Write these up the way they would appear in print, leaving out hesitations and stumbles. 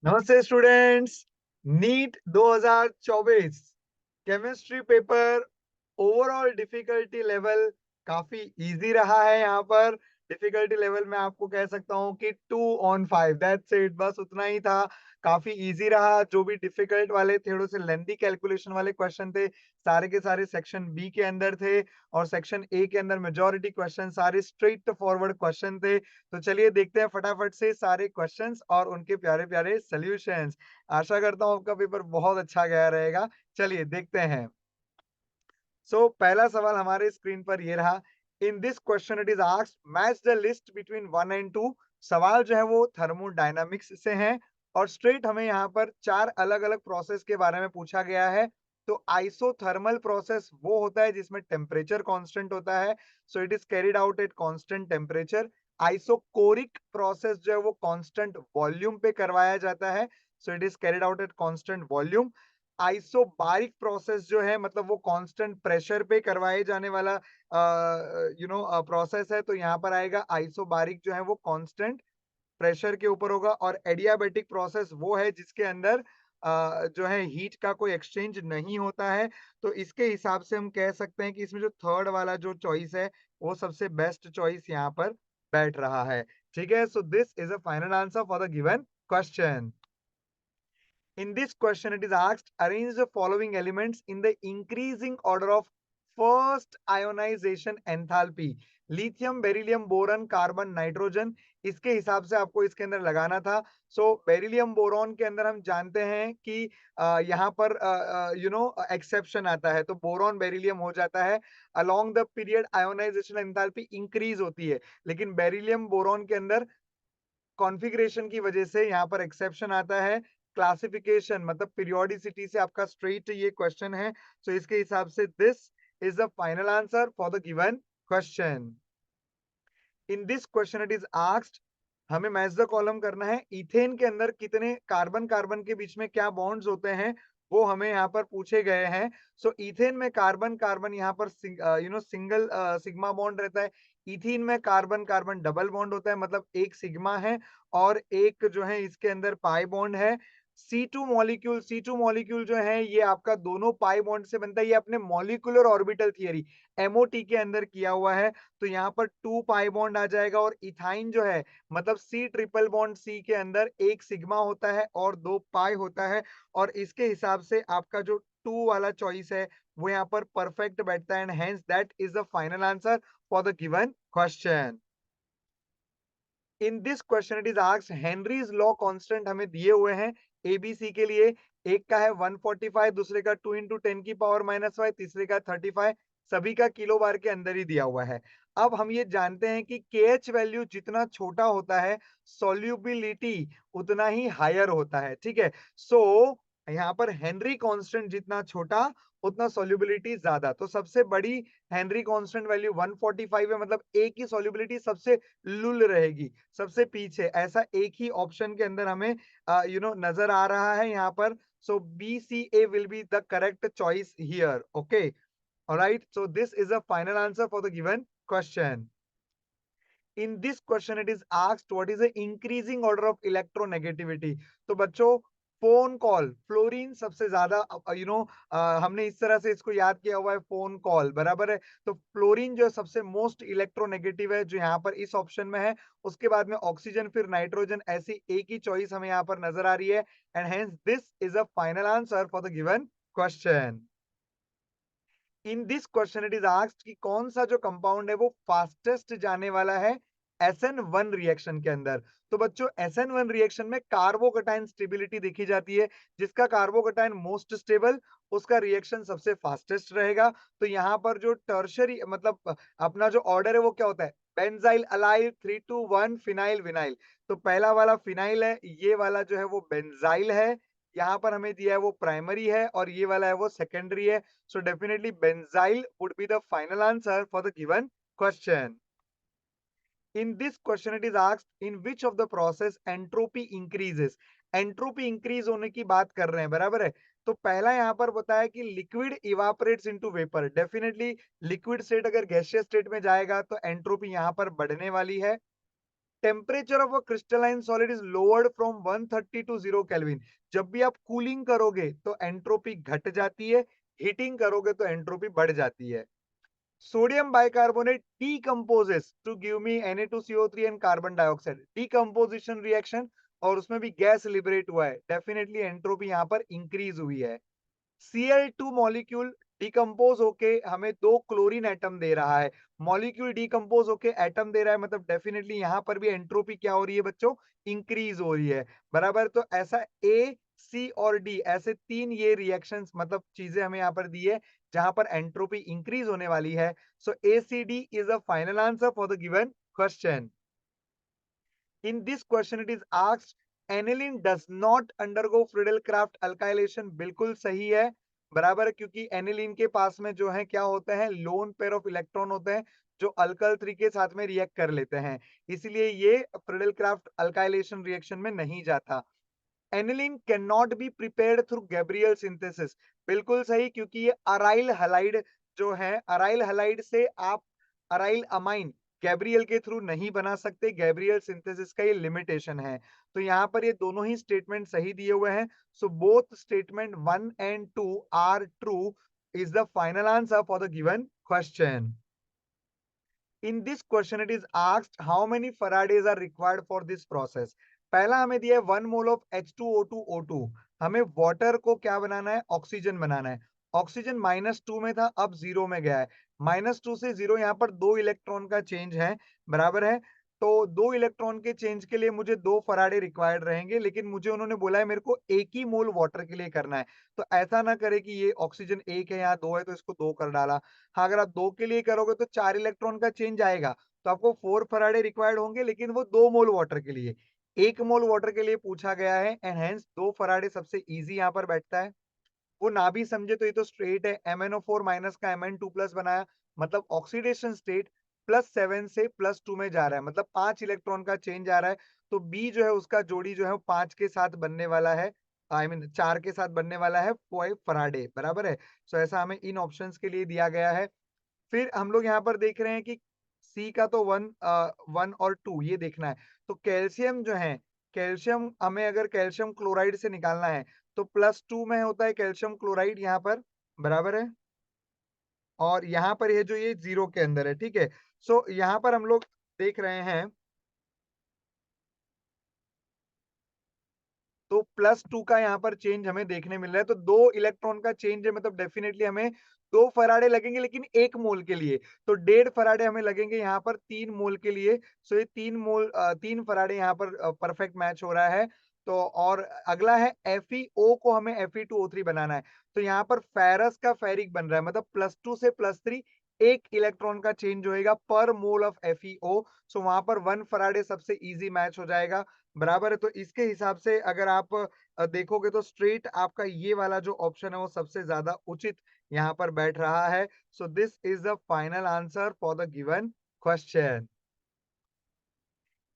नमस्ते students. NEET 2024 chemistry paper overall difficulty level काफी easy रहा है। यहाँ पर डिफिकल्टी लेवल मैं आपको कह सकता हूँ कि 2/5, दैट्स इट, बस उतना ही था। काफी इजी रहा। जो भी डिफिकल्ट वाले थोड़े से लेंथी कैलकुलेशन वाले क्वेश्चन थे, सारे के सारे सेक्शन बी के अंदर थे, और सेक्शन ए के अंदर मेजोरिटी क्वेश्चन सारे स्ट्रेट फॉरवर्ड क्वेश्चन थे। तो चलिए देखते हैं फटाफट से सारे क्वेश्चंस और उनके प्यारे प्यारे सॉल्यूशंस। आशा करता हूँ आपका पेपर बहुत अच्छा गया रहेगा। चलिए देखते हैं। पहला सवाल हमारे स्क्रीन पर ये रहा। इन this question it is asked match the list between 1 and 2। सवाल जो है वो थर्मोडायनामिक्स से है, और स्ट्रेट हमें यहाँ पर चार अलग अलग प्रोसेस के बारे में पूछा गया है। तो आइसोथर्मल प्रोसेस वो होता है जिसमें टेम्परेचर कांस्टेंट होता है, so it is carried out at constant temperature. Isochoric process जो है वो कांस्टेंट वॉल्यूम पे करवाया जाता है, so it is carried out at constant volume. Isobaric process जो है मतलब वो कांस्टेंट प्रेशर पे करवाए जाने वाला प्रोसेस है, तो यहाँ पर आएगा आइसोबारिक जो है वो कांस्टेंट प्रेशर के ऊपर होगा। और एडियाबेटिक प्रोसेस वो है जिसके अंदर जो है हीट का कोई एक्सचेंज नहीं होता है। तो इसके हिसाब से हम कह सकते हैं कि इसमें जो थर्ड वाला जो चॉइस है वो सबसे बेस्ट चॉइस यहाँ पर बैठ रहा है। ठीक है, सो this is a final answer for the given question. In this question, it is asked, arrange the following elements in the increasing order of first ionization enthalpy. Lithium, beryllium, boron, carbon, nitrogen, इसके हिसाब से आपको इसके अंदर लगाना था। Beryllium boron के अंदर हम जानते हैं कि यहाँ पर एक्सेप्शन आता है, तो बोरॉन बेरिलियम हो जाता है। Along the period ionisation enthalpy increase होती है, लेकिन बेरिलियम बोरॉन के अंदर कॉन्फ़िगरेशन की वजह से यहाँ पर एक्सेप्शन आता है। क्लासिफिकेशन मतलब पीरियोडिसिटी से आपका स्ट्रेट ये क्वेश्चन है। इसके हिसाब से this is the final answer for the given question. In this question it is asked, हमें मैच द कॉलम करना है। इथेन के अंदर कितने कार्बन कार्बन के बीच में क्या बॉन्ड्स होते हैं वो हमें यहाँ पर पूछे गए हैं। इथेन में कार्बन कार्बन यहाँ पर सिंगल सिग्मा बॉन्ड रहता है। इथीन में कार्बन कार्बन डबल बॉन्ड होता है, मतलब एक सिग्मा है और एक जो है इसके अंदर पाई बॉन्ड है। सी टू मॉलिक्यूल जो है ये आपका दोनों पाई बॉन्ड से बनता है। ये अपने मॉलिक्यूलर ऑर्बिटल थियरी एमओटी के अंदर किया हुआ है। तो यहाँ पर 2 पाई बॉन्ड आ जाएगा, और इथाइन जो है मतलब सी ट्रिपल बॉन्ड सी के अंदर एक सिग्मा होता है और 2 पाई होता है। और इसके हिसाब से आपका जो 2 वाला चॉइस है वो यहाँ पर परफेक्ट बैठता है, and hence that is the final answer for the given question. In this question it is asked, Henry's law constant हमें दिए हुए हैं एबीसी के लिए। एक का है 145, दूसरे का 2 इंटू 10 की पावर -5, तीसरे का 35। सभी का किलो बार के अंदर ही दिया हुआ है। अब हम ये जानते हैं कि केएच वैल्यू जितना छोटा होता है सॉल्युबिलिटी उतना ही हायर होता है। ठीक है, यहाँ पर हेनरी कांस्टेंट जितना छोटा उतना सॉल्युबिलिटी ज्यादा। तो सबसे बड़ी हेनरी कांस्टेंट वैल्यू 145 है, मतलब ए की सॉल्युबिलिटी सबसे लुल रहेगी, सबसे पीछे। ऐसा एक ही ऑप्शन के अंदर हमें नजर आ रहा है यहाँ पर। B C A will be the correct choice here. Okay, alright, so this is a final answer for the given question. In this question it is asked what is the increasing order of electronegativity. तो बच्चों, phone call fluorine सबसे ज्यादा हमने इस तरह से इसको याद किया हुआ है, फोन कॉल बराबर है। तो फ्लोरीन जो सबसे मोस्ट इलेक्ट्रोनेगेटिव है जो यहाँ पर इस ऑप्शन में है। उसके बाद में ऑक्सीजन, फिर नाइट्रोजन, ऐसी एक ही चॉइस हमें यहाँ पर नजर आ रही है, and hence this is a final answer for the given question. In this question it is asked कि कौन सा जो कंपाउंड है वो फास्टेस्ट जाने वाला है SN1 रिएक्शन के अंदर। तो बच्चों, SN1 रिएक्शन में कार्बोकटाइन स्टेबिलिटी देखी जाती है। जिसका कार्बोकटाइन मोस्ट स्टेबल, उसका रिएक्शन सबसे फास्टेस्ट रहेगा। तो यहाँ पर जो टर्शरी मतलब अपना जो ऑर्डर है वो क्या होता है, benzyl allyl 3 to 1 phenyl vinyl. तो पहला वाला फिनाइल है, ये वाला जो है वो बेंजाइल है। यहाँ पर हमें दिया है वो प्राइमरी है, और ये वाला है वो सेकेंडरी है। So definitely benzyl would be the final answer for the given question. In this question it is asked, in which of the process entropy increases. Entropy increase होने की बात कर रहे हैं, बराबर है। तो पहला यहाँ पर बताया कि liquid evaporates into vapour. Definitely liquid state अगर गैसियस स्टेट में जाएगा तो एंट्रोपी यहाँ पर बढ़ने वाली है। Temperature of a crystalline solid is lowered from 130 to 0 kelvin. जब भी आप कूलिंग करोगे तो एंट्रोपी घट जाती है, हीटिंग करोगे तो एंट्रोपी बढ़ जाती है। Sodium bicarbonate decomposes to give me Na2CO3 and carbon dioxide, decomposition reaction, और उसमें भी गैस लिबरेट हुआ है, डेफिनेटली एंट्रोपी यहाँ पर इंक्रीज हुई है। Cl2 मॉलिक्यूल डिकम्पोज होके हमें दो क्लोरीन एटम दे रहा है, मॉलिक्यूल डिकम्पोज होके एटम दे रहा है, मतलब डेफिनेटली यहाँ पर भी एंट्रोपी क्या हो रही है बच्चों, इंक्रीज हो रही है। बराबर, तो ऐसा ए सी और डी ऐसे तीन ये रिएक्शंस मतलब चीजें हमें यहाँ पर दी है जहां पर एंट्रोपी इंक्रीज होने वाली है। So A C D is a final answer for the given question. In this question it is asked aniline does not undergo Friedel-Crafts alkylation। बिल्कुल सही है, बराबर, क्योंकि एनिलीन के पास में जो है क्या होते हैं, लोन पेयर ऑफ इलेक्ट्रॉन होते हैं जो अल्कल 3 के साथ में रिएक्ट कर लेते हैं, इसलिए ये फ्रीडल क्राफ्ट अल्काइलेशन रिएक्शन में नहीं जाता। Aniline can not be prepared through Gabriel synthesis. बिल्कुल सही, क्योंकि ये अराइल हलाइड जो है, अराइल हलाइड से आप अराइल अमाइन गैब्रियल के थ्रू नहीं बना सकते, गैब्रियल सिंथेसिस का ये लिमिटेशन है। तो यहाँ पर ये दोनों ही स्टेटमेंट सही दिए हुए हैं। So both statement 1 and 2 are true is the final answer for the given question. In this question it is asked how many Faradays are required for this process। पहला हमें दिया है 1 मोल ऑफ H2O2O2। हमें water को क्या बनाना है, oxygen बनाना है। Oxygen -2 में था, अब 0 में गया है। -2 से 0, यहाँ पर 2 इलेक्ट्रॉन का चेंज है, बराबर है। तो 2 इलेक्ट्रॉन के चेंज के लिए मुझे 2 फराडे रिक्वायर्ड रहेंगे, लेकिन मुझे उन्होंने बोला है मेरे को 1 ही मोल वाटर के लिए करना है। तो ऐसा ना करे कि ये ऑक्सीजन 1 है, यहाँ 2 है तो इसको 2 कर डाला। हाँ, अगर आप 2 के लिए करोगे तो 4 इलेक्ट्रॉन का चेंज आएगा, तो आपको 4 फराडे रिक्वायर्ड होंगे, लेकिन वो 2 मोल वाटर के लिए। 1 मोल वाटर के लिए पूछा गया है एंड हेंस 2 फराडे सबसे ईजी यहाँ पर बैठता है। वो ना भी समझे तो ये तो स्ट्रेट है, MnO4 माइनस का Mn2 प्लस बनाया, मतलब ऑक्सीडेशन स्टेट +7 से +2 में जा रहा है, मतलब 5 इलेक्ट्रॉन का चेंज आ रहा है। तो बी जो है उसका जोड़ी जो है 5 के साथ बनने वाला है, आई मीन 4 के साथ बनने वाला है 5 फराडे, बराबर है। सो ऐसा हमें इन ऑप्शंस के लिए दिया गया है। फिर हम लोग यहाँ पर देख रहे हैं कि सी का तो 1 और 2 ये देखना है। तो कैल्शियम जो है, कैल्शियम हमें अगर कैल्शियम क्लोराइड से निकालना है तो +2 में होता है कैल्शियम क्लोराइड यहाँ पर, बराबर है। और यहाँ पर ये जो ये 0 के अंदर है, ठीक है। सो यहाँ पर हम लोग देख रहे हैं तो +2 का यहाँ पर चेंज हमें देखने मिल रहा है, तो 2 इलेक्ट्रॉन का चेंज है, मतलब डेफिनेटली हमें 2 फराडे लगेंगे, लेकिन 1 मोल के लिए। तो 1.5 फराडे हमें लगेंगे यहाँ पर 3 मोल के लिए। सो ये 3 फराडे यहाँ पर परफेक्ट मैच हो रहा है। तो और अगला है FeO को हमें Fe2O3 बनाना है। तो यहाँ पर फेरस का फेरिक बन रहा है, मतलब +2 से +3 1 इलेक्ट्रॉन का चेंज होएगा पर मोल ऑफ FeO। सो वहां पर 1 फराडे सबसे इजी मैच हो जाएगा, बराबर है। तो इसके हिसाब से अगर आप देखोगे तो स्ट्रेट आपका ये वाला जो ऑप्शन है वो सबसे ज्यादा उचित यहाँ पर बैठ रहा है। सो this is the final answer for the given question.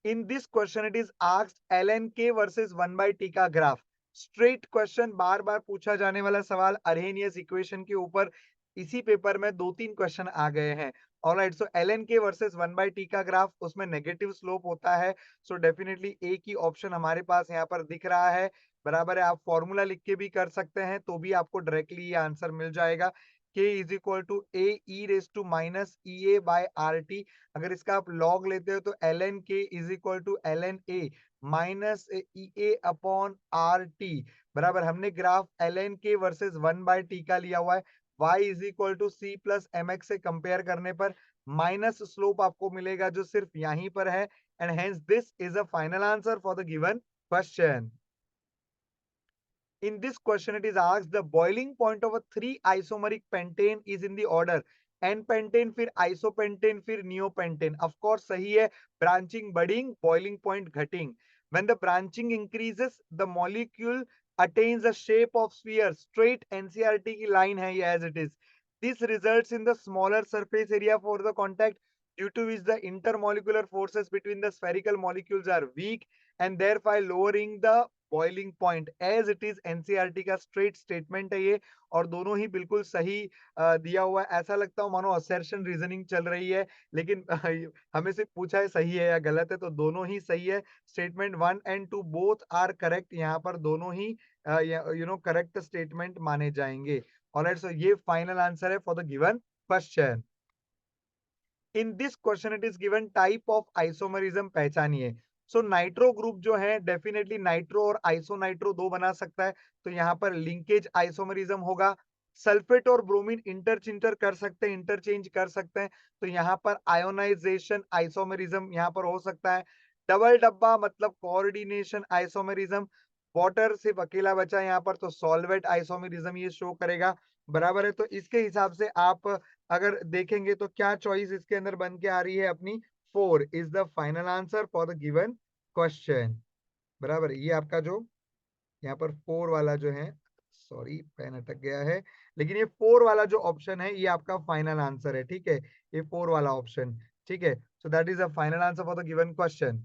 In this question it is asked LNK versus 1 by T का ग्राफ। स्ट्रेट क्वेश्चन, बार बार पूछा जाने वाला सवाल, अरहेनियस इक्वेशन के ऊपर इसी पेपर में 2-3 क्वेश्चन आ गए हैं। Alright, so LNK versus 1 by T का ग्राफ, उसमें नेगेटिव स्लोप होता है। सो डेफिनेटली एक ही ऑप्शन हमारे पास यहाँ पर दिख रहा है, बराबर है। आप फॉर्मूला लिख के भी कर सकते हैं तो भी आपको डायरेक्टली ये आंसर मिल जाएगा। K is equal to A E raise to minus E A by R T. अगर इसका आप लॉग लेते हो तो ln k is equal to ln a minus E A upon R T, बराबर। हमने graph ln k versus 1 by T का लिया हुआ है। y is equal to C plus M X से कंपेयर करने पर माइनस स्लोप आपको मिलेगा जो सिर्फ यहीं पर है, and hence this is a final answer for the given question. In this question, it is asked the boiling point of a 3 isomeric pentane is in the order n-pentane, फिर isopentane, फिर neopentane. Of course सही है, branching बढ़िंग, boiling point घटिंग. When the branching increases, the molecule attains a shape of sphere. Straight NCERT की line है ये as it is. This results in the smaller surface area for the contact, due to which the intermolecular forces between the spherical molecules are weak and thereby lowering the boiling point as it is NCERT का straight statement है ये और दोनों ही बिल्कुल सही दिया हुआ है। ऐसा लगता है मानो असर्शन रीजनिंग चल रही है लेकिन हमें से पूछा है सही है या गलत है तो दोनों ही सही है। Statement 1 and 2 both are correct. यहाँ पर दोनों ही करेक्ट स्टेटमेंट माने जाएंगे। ऑलराइट, सो ये फाइनल आंसर है for the given question. In this question it is given type of isomerism पहचानिए। सो नाइट्रो ग्रुप जो है डेफिनेटली नाइट्रो और आइसोनाइट्रो दो बना सकता है तो यहाँ पर लिंकेज आइसोमरिज्म होगा। सल्फेट और ब्रोमीन इंटरचेंज कर सकते हैं तो यहाँ पर आयोनाइजेशन आइसोमरिज्म यहाँ पर हो सकता है। डबल डब्बा मतलब कोऑर्डिनेशन आइसोमरिज्म। वाटर सिर्फ अकेला बचा यहाँ पर तो सॉल्वेट आइसोमरिज्म ये शो करेगा। बराबर है, तो इसके हिसाब से आप अगर देखेंगे तो क्या चॉइस इसके अंदर बन के आ रही है अपनी 4 is the final answer for the given question. बराबर, ये आपका जो यहाँ पर 4 वाला जो है, सॉरी पेन अटक गया है, लेकिन ये 4 वाला जो ऑप्शन है ये आपका फाइनल आंसर है। ठीक है, ये 4 वाला ऑप्शन। ठीक है, so that is the final answer for the given question.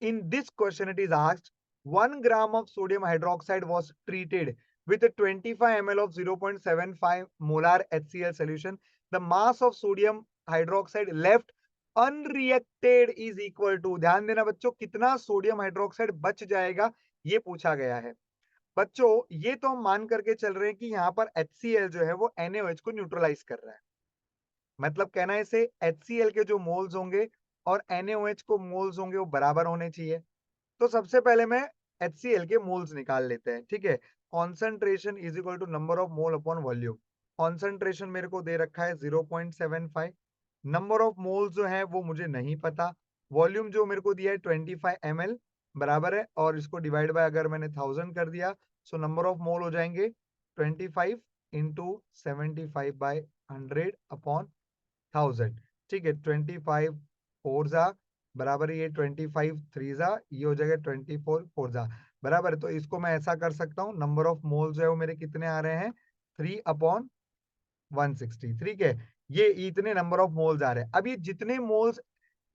In this question, it is asked 1 gram of sodium hydroxide was treated with a 25 ml of 0.75 molar HCl solution. The mass of sodium hydroxide left unreacted is equal to, ध्यान देना बच्चों, कितना sodium hydroxide बच जाएगा ये पूछा गया है। बच्चों ये तो हम मान करके चल रहे हैं कि यहाँ पर HCl जो है वो NaOH को न्यूट्रलाइज कर रहा है। मतलब कहना है इसे HCl के जो मोल्स होंगे और NaOH को मोल्स होंगे वो बराबर होने चाहिए। तो सबसे पहले मैं HCl के मोल्स निकाल लेते हैं। ठीक है, concentration is equal to number of mole upon volume. Concentration मेरे को दे रखा है 0.75। नंबर ऑफ मोल्स जो है वो मुझे नहीं पता। वॉल्यूम जो मेरे को दिया है 25 ml बराबर है और इसको डिवाइड बाय अगर मैंने 1000 कर दिया सो नंबर ऑफ मोल हो जाएंगे 25 इंटू 75/100 अपॉन 1000। ठीक है, 25 4 जा बराबर है, ये 25 3 जा, ये हो जाएगा 24 4 जा बराबर है। तो इसको मैं ऐसा कर सकता हूँ, नंबर ऑफ मोल्स जो है वो मेरे कितने आ रहे हैं 3/160। ठीक है, ये इतने नंबर ऑफ मोल्स आ रहे हैं। अब ये जितने मोल्स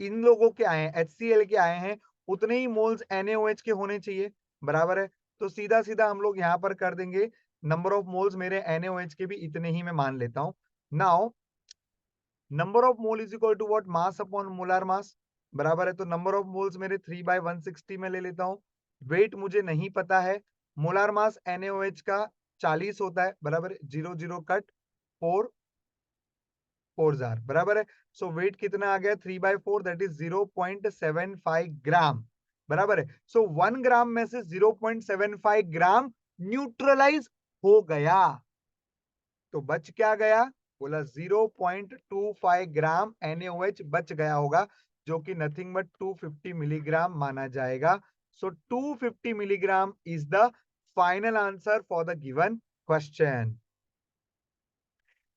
इन लोगों के आए हैं HCl के आए हैं उतने ही मोल्स NaOH के होने चाहिए। बराबर है, तो सीधा सीधा हम लोग यहाँ पर कर देंगे नंबर ऑफ मोल्स मेरे NaOH के भी इतने ही मैं मान लेता हूँ। Now number of mole is equal to what, mass upon molar mass. बराबर है, तो नंबर ऑफ मोल्स मेरे 3/160 में ले लेता हूँ। वेट मुझे नहीं पता है। मोलर मास NaOH का 40 होता है। बराबर है, 0 0 कट 4 4 जार बराबर है। सो वेट कितना आ गया 3/4 दैट इज 0.75 ग्राम। बराबर है, सो 1 ग्राम में से 0.75 ग्राम न्यूट्रलाइज हो गया। तो बच क्या गया, बोला 0.25 ग्राम NaOH बच गया होगा जो कि नथिंग बट 250 मिलीग्राम माना जाएगा। सो 250 milligram is the final answer for the given question.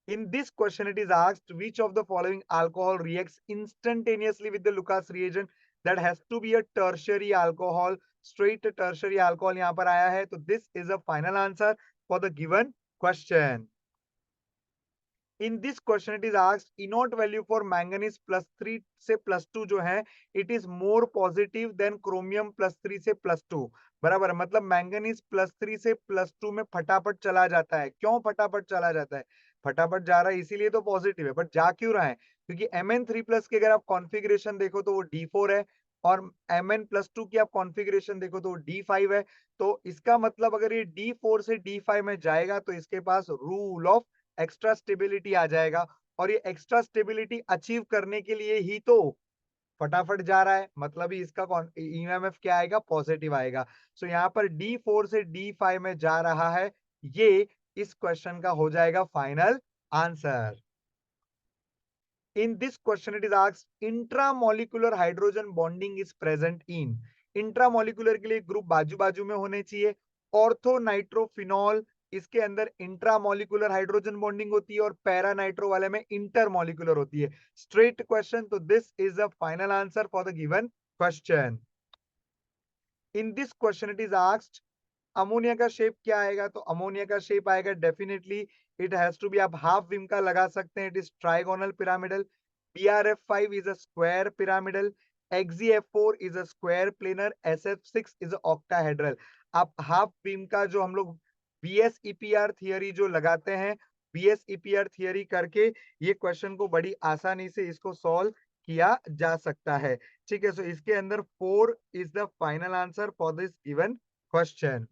In this question, it is asked which of the following alcohol reacts instantaneously with the Lucas reagent? That has to be a tertiary alcohol. Straight tertiary alcohol यहाँ पर आया है, तो this is a final answer for the given question. In this question it is asked inert value for manganese +3 से +2 जो है it is more positive than chromium +3 से +2। बराबर, मतलब मैंगनीज +3 से +2 में फटाफट चला जाता है। क्यों फटाफट चला जाता है, फटाफट जा रहा है इसीलिए तो पॉजिटिव है, बट जा क्यों रहा है, क्योंकि Mn3+ की अगर आप कॉन्फ़िगरेशन देखो तो वो D4 है और Mn+2 की आप कॉन्फ़िगरेशन देखो तो वो D5 है। तो इसका मतलब अगर ये D4 से D5 में जाएगा तो इसके पास रूल ऑफ एक्स्ट्रा स्टेबिलिटी आ जाएगा और ये एक्स्ट्रा स्टेबिलिटी अचीव करने के लिए ही तो फटाफट जा रहा है, मतलब ही इसका ईएमएफ क्या आएगा, पॉजिटिव आएगा। सो यहाँ पर D4 से D5 में जा रहा है, ये इस क्वेश्चन का हो जाएगा final answer. In this question it is asked intramolecular hydrogen bonding is present in, intramolecular के लिए ग्रुप बाजू बाजू में होने चाहिए। ऑर्थो नाइट्रोफिनॉल इसके अंदर इंट्रामोलिकुलर हाइड्रोजन बॉन्डिंग होती है और पैरा नाइट्रो वाले में इंटरमोलिकुलर होती है। स्ट्रेट क्वेश्चन, तो this is the final answer for the given question. In this question it is asked ammonia का शेप क्या आएगा, तो अमोनिया का शेप आएगा definitely it has to be, आप हाफ विम का लगा सकते हैं, it is trigonal pyramidal. BRF5 is a square pyramidal. XeF4 is a square planar, SF6 is a octahedral। आप हाफ बीम का जो हम लोग VSEPR थियरी जो लगाते हैं, VSEPR थियरी करके ये क्वेश्चन को बड़ी आसानी से इसको सॉल्व किया जा सकता है। ठीक है, सो इसके अंदर 4 is the final answer for this given question.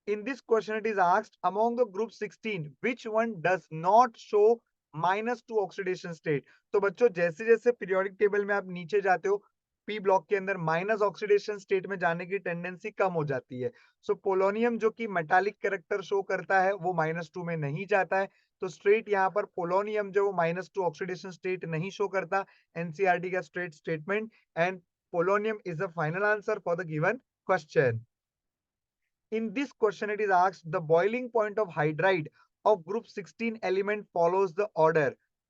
In this question, it is asked among the group 16, which one does not show -2 oxidation state? तो बच्चों जैसे जैसे पीरियोडिक टेबल में आप नीचे जाते हो, पी ब्लॉक के अंदर माइनस ऑक्सीडेशन स्टेट में जाने की टेंडेंसी कम हो जाती है। सो पोलोनियम जो कि मेटालिक कैरेक्टर शो करता है वो -2 में नहीं जाता है। तो स्ट्रेट यहाँ पर पोलोनियम जो -2 ऑक्सीडेशन स्टेट नहीं शो करता, एनसीईआरटी का straight statement, and polonium is the final answer for the given question. In this question, it is asked the boiling point of hydride of group 16 element follows the order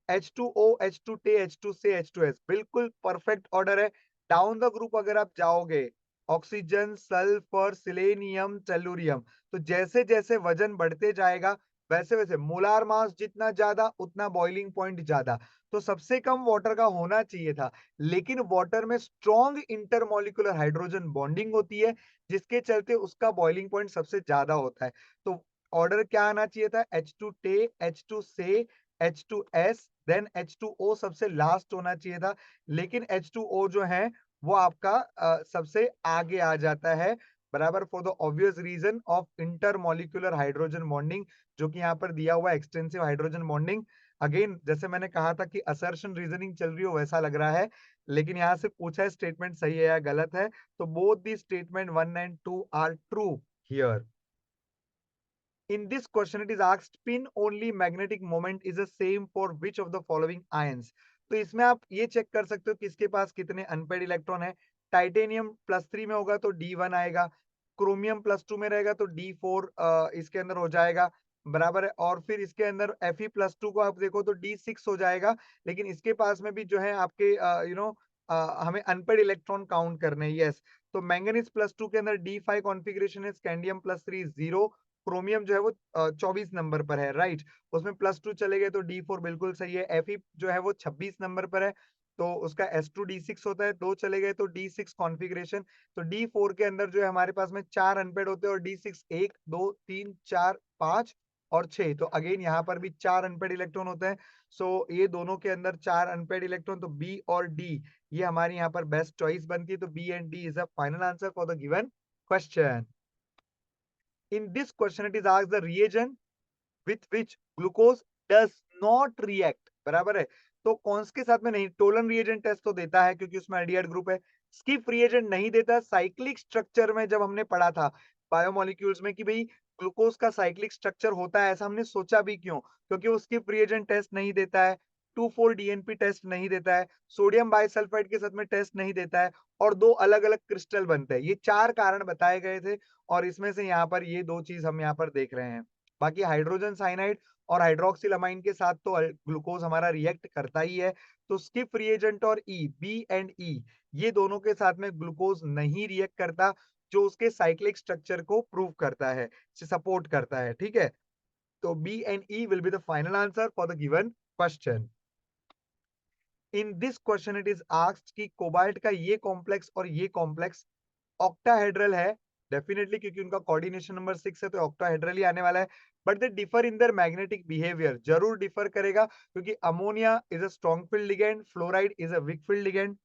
H2O, H2T, H2C, H2S। बिल्कुल perfect order है। Down the group अगर आप जाओगे, oxygen, sulphur, selenium, tellurium, तो जैसे जैसे वजन बढ़ते जाएगा वैसे वैसे मोलार मास जितना ज्यादा उतना बॉइलिंग पॉइंट ज्यादा। तो सबसे कम वाटर का होना चाहिए था, लेकिन वाटर में स्ट्रॉन्ग इंटरमोलिकुलर हाइड्रोजन बॉन्डिंग होती है जिसके चलते उसका बॉइलिंग पॉइंट सबसे ज्यादा होता है। तो ऑर्डर क्या आना चाहिए था? H2T, H2C, H2S, then H2O सबसे लास्ट होना चाहिए था, लेकिन H2O जो है वो आपका सबसे आगे आ जाता है, बराबर, for the obvious reason of intermolecular hydrogen bonding, जो कि यहाँ पर दिया हुआ एक्सटेंसिव हाइड्रोजन बॉन्डिंग। अगेन जैसे मैंने कहा था कि असर्शन रीजनिंग चल रही हो वैसा लग रहा है, लेकिन यहाँ से पूछा है स्टेटमेंट सही है या गलत है। So both the statement 1 and 2 are true here. In this question, it is asked spin only magnetic moment is the same for which of the following ions? तो इसमें आप ये चेक कर सकते हो कि इसके पास कितने अनपेड इलेक्ट्रॉन है। टाइटेनियम +3 में होगा तो D1 आएगा, क्रोमियम +2 में रहेगा तो D4 इसके अंदर हो जाएगा, बराबर है। और फिर इसके अंदर Fe+2 को आप देखो तो D6 हो जाएगा, लेकिन इसके पास में भी जो है आपके हमें अनपेड इलेक्ट्रॉन काउंट करने हैं। यस, तो मैंगनीज +2 के अंदर D5 कॉन्फ़िगरेशन है, स्कैंडियम +3 0, क्रोमियम जो है वो 24 नंबर पर है, राइट। उसमें +2 चले गए तो D4 बिल्कुल सही है। Fe जो है वो 26 नंबर पर है, तो उसका S2D6 होता है, 2 चले गए तो D6 कॉन्फ़िगरेशन। तो D4 के अंदर जो है हमारे पास में 4 अनपेड होते हैं और D6 1 2 3 4 5 और 6, तो अगेन यहाँ पर भी 4 अनपेड इलेक्ट्रॉन होते हैं। सो ये दोनों के अंदर 4 अनपेड इलेक्ट्रॉन, तो बी और डी ये हमारी यहाँ पर बेस्ट चॉइस बनती है। तो B and D is the final answer for the given question. In this question, it is asked the reagent with which glucose does not react, बराबर है। तो कौन के साथ में नहीं? टोलन रिएजेंट टेस्ट तो देता है क्योंकि उसमें एल्डिहाइड ग्रुप है। स्किप रिएजेंट नहीं देता। साइक्लिक स्ट्रक्चर में जब हमने पढ़ा था बायोमोलिक्यूल्स में कि भाई ग्लूकोज का साइक्लिक स्ट्रक्चर होता है, ऐसा हमने सोचा भी क्यों? क्योंकि वो स्किप रिएजेंट टेस्ट नहीं देता है, 2,4 डीएनपी टेस्ट नहीं देता है, सोडियम बाइसल्फाइड के साथ में टेस्ट नहीं देता है, और 2 अलग-अलग क्रिस्टल बनते हैं। ये 4 कारण बताए गए थे और इसमें से यहाँ पर ये 2 चीज हम यहाँ पर देख रहे हैं। बाकी हाइड्रोजन साइनाइड और हाइड्रोक्सिल अमाइन के साथ तो ग्लूकोज हमारा रिएक्ट करता ही है। तो स्किप रिएजेंट और ई, बी एंड ई, ये दोनों के साथ में ग्लूकोज नहीं रिएक्ट करता, जो उसके साइक्लिक स्ट्रक्चर को प्रूव करता है, सपोर्ट करता है। ठीक है, तो B and E will be the final answer for the given question. In this question it is asked कि कोबाल्ट का ये कॉम्प्लेक्स और ये कॉम्प्लेक्स ऑक्टाहेड्रल है, डेफिनेटली, क्योंकि उनका कोऑर्डिनेशन नंबर 6 है तो ऑक्टाहेड्रल ही आने वाला है। But they differ in their magnetic behaviour, जरूर डिफर करेगा, क्योंकि ammonia is a strong field ligand, fluoride is a weak field ligand.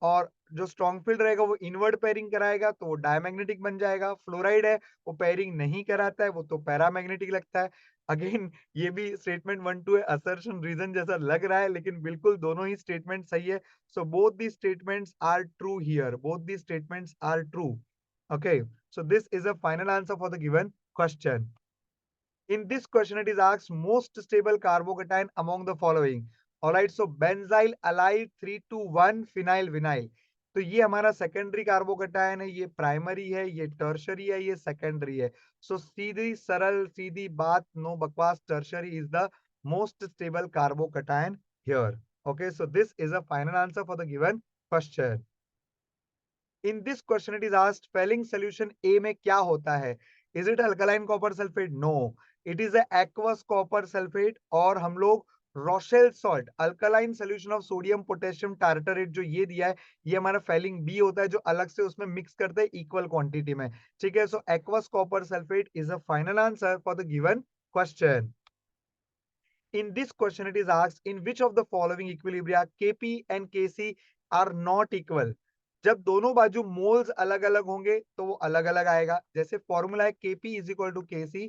और जो स्ट्रॉन्ग फील्ड रहेगा वो इनवर्ड पेयरिंग कराएगा तो वो डायमैग्नेटिक बन जाएगा। फ्लोराइड है वो पेयरिंग नहीं कराता है, वो तो पैरामैग्नेटिक लगता है। अगेन ये भी स्टेटमेंट 1 2 है, असर्शन रीजन जैसा लग रहा है, लेकिन बिल्कुल दोनों ही स्टेटमेंट सही है। So both the statements are true here, both the statements are true. Okay, so this is a final answer for the given question. In this question, it is asked most stable carbocation among the following. All right, so benzyl allyl 3,2,1 phenyl vinyl. तो ये हमारा secondary carbocation है, ये primary है, ये tertiary है, ये secondary है। सो सीधी सरल सीधी बात, नो बकवास, tertiary is the most stable carbocation here. Okay, so this is a final answer for the given question. In this question it is asked Fehling solution A में क्या होता है? Is it alkaline copper sulfate? No, it is a aqueous copper sulfate। और हम लोग Rochelle salt, alkaline solution of sodium potassium tartrate जो ये दिया है, ये हमारा फेलिंग बी होता है जो अलग से उसमें मिक्स करते हैं इक्वल क्वांटिटी में। ठीक है, so aqueous copper sulphate is a final answer for the given question. In this question, it is asked in which of the following equilibria Kp and Kc are not equal. जब दोनों बाजू moles अलग अलग होंगे तो वो अलग अलग आएगा। जैसे फॉर्मूला है Kp is equal to Kc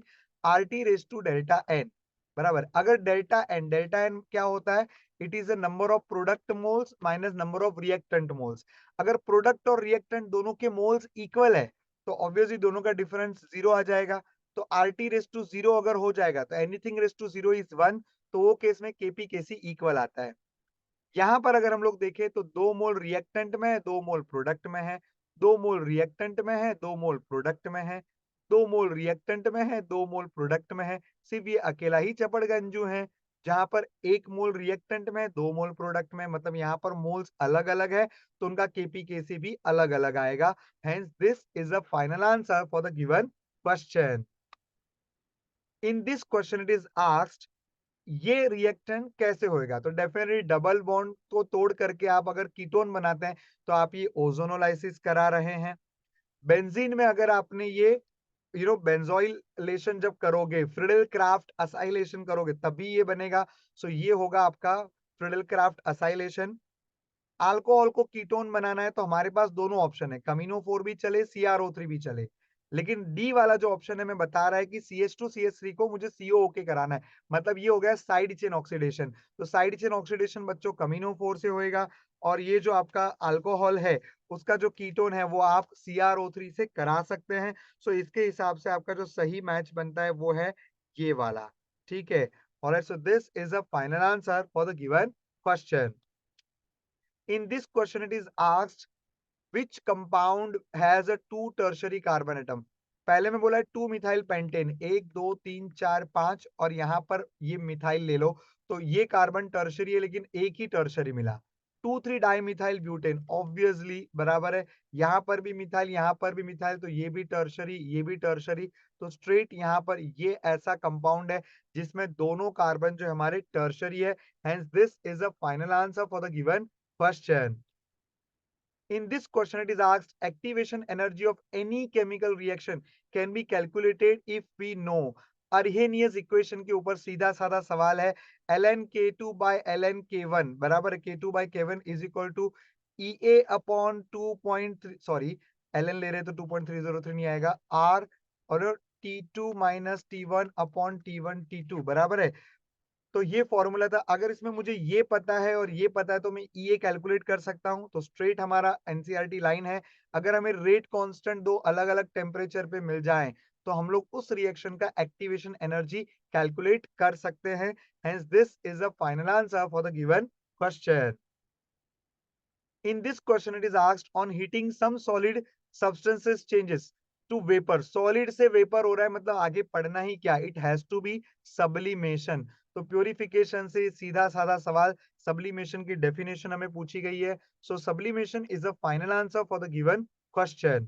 RT raise to delta n बराबर। अगर डेल्टा एन क्या होता है, it is the number of product moles minus number of reactant moles. अगर प्रोडक्ट और रिएक्टेंट दोनों के मोल्स इक्वल है तो ऑब्वियसली दोनों का डिफरेंस जीरो आ जाएगा। तो RT रेस टू जीरो अगर हो जाएगा तो anything raise to zero is one, तो वो केस में Kp Kc इक्वल आता है। यहाँ पर अगर हम लोग देखें तो 2 मोल रिएक्टेंट में है, 2 मोल प्रोडक्ट में है, 2 मोल रिएक्टेंट में है, 2 मोल प्रोडक्ट में है, 2 मोल रिएक्टेंट में है, 2 मोल प्रोडक्ट में है। सिर्फ ये अकेला ही चपड़गंजू है जहां पर 1 मोल रिएक्टेंट में है, 2 मोल प्रोडक्ट में, मतलब यहाँ पर मोल्स अलग अलग है तो उनका Kp Kc भी अलग अलग आएगा। Hence this is the final answer for the given question. In this question it is asked ये रिएक्टेंट कैसे होएगा, तो डेफिनेटली डबल बॉन्ड को तोड़ करके आप अगर कीटोन बनाते हैं तो आप ये ओजोनोलाइसिस करा रहे हैं। बेंजीन में अगर आपने ये बेंजोइलेशन जब करोगे, फ्रिडल क्राफ्ट असाइलेशन करोगे तभी ये बनेगा। सो ये होगा आपका फ्रिडल क्राफ्ट असाइलेशन। अल्कोहल को कीटोन बनाना है तो हमारे पास दोनों ऑप्शन है, कमिनो 4 भी चले, CrO3 भी चले। लेकिन डी वाला जो ऑप्शन है मैं बता रहा है कि CH2CH3 को मुझे COOK कराना है, मतलब ये हो गया साइड चेन ऑक्सीडेशन। तो साइड चेन ऑक्सीडेशन बच्चों कमिनो 4 से होएगा और ये जो आपका अल्कोहल है उसका जो कीटोन है वो आप CrO3 से करा सकते हैं। सो इसके हिसाब से आपका जो सही मैच बनता है वो है ये वाला। ठीक है, alright, so this is a final answer for the given question. In this question, it is asked which compound has a two tertiary carbon atom। पहले में बोला है 2 मिथाइल पेंटेन, 1 2 3 4 5 और यहाँ पर ये मिथाइल ले लो तो ये कार्बन टर्शरी है लेकिन एक ही टर्शरी मिला। 2 3 डाई मिथाइल ब्यूटेन ऑब्वियसली बराबर है, यहाँ पर भी मिथाइल यहाँ पर भी मिथाइल तो ये भी टर्शरी ये भी टर्शरी। तो स्ट्रेट यहाँ पर ये ऐसा कंपाउंड है जिसमें दोनों कार्बन जो हमारे टर्शरी है। Hence this is a final answer for the given question। In this question, it is asked activation energy of any chemical reaction can be calculated if we know। Arrhenius equation के ऊपर सीधा साधा सवाल है। ln K2 by ln K1 बराबर है K2 by K1 is equal to EA upon 2.3, sorry ln ले रहे तो 2.303 नहीं आएगा, R और T2 minus T1 upon T1 T2 बराबर है। तो ये फॉर्मूला था। अगर इसमें मुझे ये पता है और ये पता है तो मैं EA कैलकुलेट कर सकता हूं। तो स्ट्रेट हमारा एनसीईआरटी लाइन है। अगर हमें रेट कांस्टेंट दो अलग अलग टेम्परेचर पे मिल जाए तो हम लोग उस रिएक्शन का एक्टिवेशन एनर्जी कैलकुलेट कर सकते हैं। Hence this is a final answer for the given question. In this question, it is asked on heating some solid substances changes to vapor। solid से vapor हो रहा है मतलब आगे पढ़ना ही क्या, it has to be sublimation। तो purification से सीधा साधा सवाल, sublimation की डेफिनेशन हमें पूछी गई है। So sublimation is the final answer for the given question।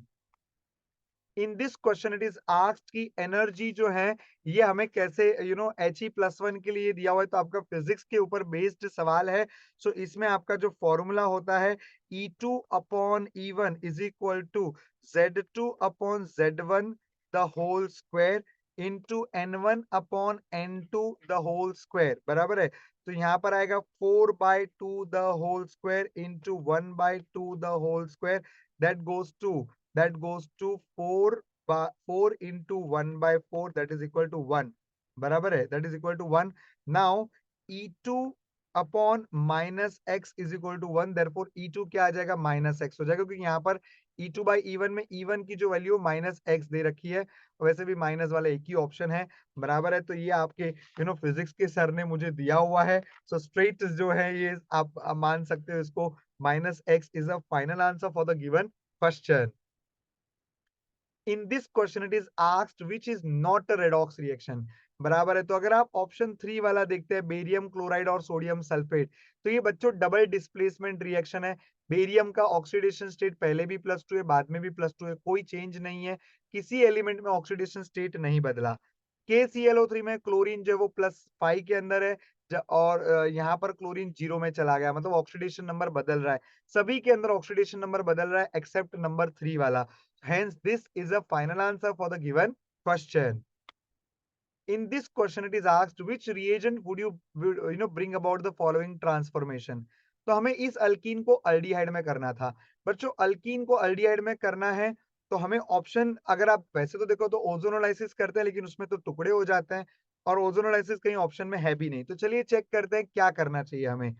In this question it is asked कि एनर्जी जो है ये हमें कैसे He+1 के लिए दिया हुआ है तो आपका फिजिक्स के ऊपर बेस्ड सवाल है। सो इसमें आपका जो फॉर्मूला होता है E2 upon E1 is equal to Z2 upon Z1 the whole square into N1 upon N2 the whole square बराबर है। तो यहाँ पर आएगा 4/2 the whole square into 1/2 the whole square that goes to 4 into 1/4 that is equal to 1 बराबर है, that is equal to 1। now E2 upon minus x is equal to 1, therefore E2 क्या आ जाएगा माइनस एक्स हो जाएगा क्योंकि यहाँ पर E2 by E1 में E1 की जो वैल्यू माइनस एक्स दे रखी है, वैसे भी माइनस वाला एक ही ऑप्शन है बराबर है। तो ये आपके फिजिक्स के सर ने मुझे दिया हुआ है। सो स्ट्रेट जो है ये आप मान सकते हो इसको, minus x is a final answer for the given question. In this question it is asked which is not a redox reaction बराबर है। तो अगर आप ऑप्शन 3 वाला देखते हैं बेरियम क्लोराइड और सोडियम सल्फेट, तो ये बच्चों डबल डिस्प्लेसमेंट रिएक्शन है। बेरियम का ऑक्सीडेशन स्टेट पहले भी +2 है बाद में भी +2 है, कोई चेंज नहीं है, किसी एलिमेंट में ऑक्सीडेशन स्टेट नहीं बदला। KClO3 में क्लोरीन जो है वो +5 के अंदर है, और यहाँ पर क्लोरीन 0 में चला गया, मतलब ऑक्सीडेशन नंबर बदल रहा है। सभी के अंदर ऑक्सीडेशन नंबर बदल रहा है एक्सेप्ट नंबर 3 वाला। Hence, this is a final answer for the given question. In this question, it is asked which reagent would bring about the following transformation. तो हमें इस अल्कीन को अल्डिहाइड में करना था। बच्चों अल्कीन को अल्डिहाइड में करना है तो हमें ऑप्शन, अगर आप वैसे तो देखो तो ओजोनोलाइसिस करते हैं लेकिन उसमें तो टुकड़े हो जाते हैं और ओजोनोलाइसिस कहीं ऑप्शन में है भी नहीं। तो चलिए चेक करते हैं क्या करना चाहिए हमें।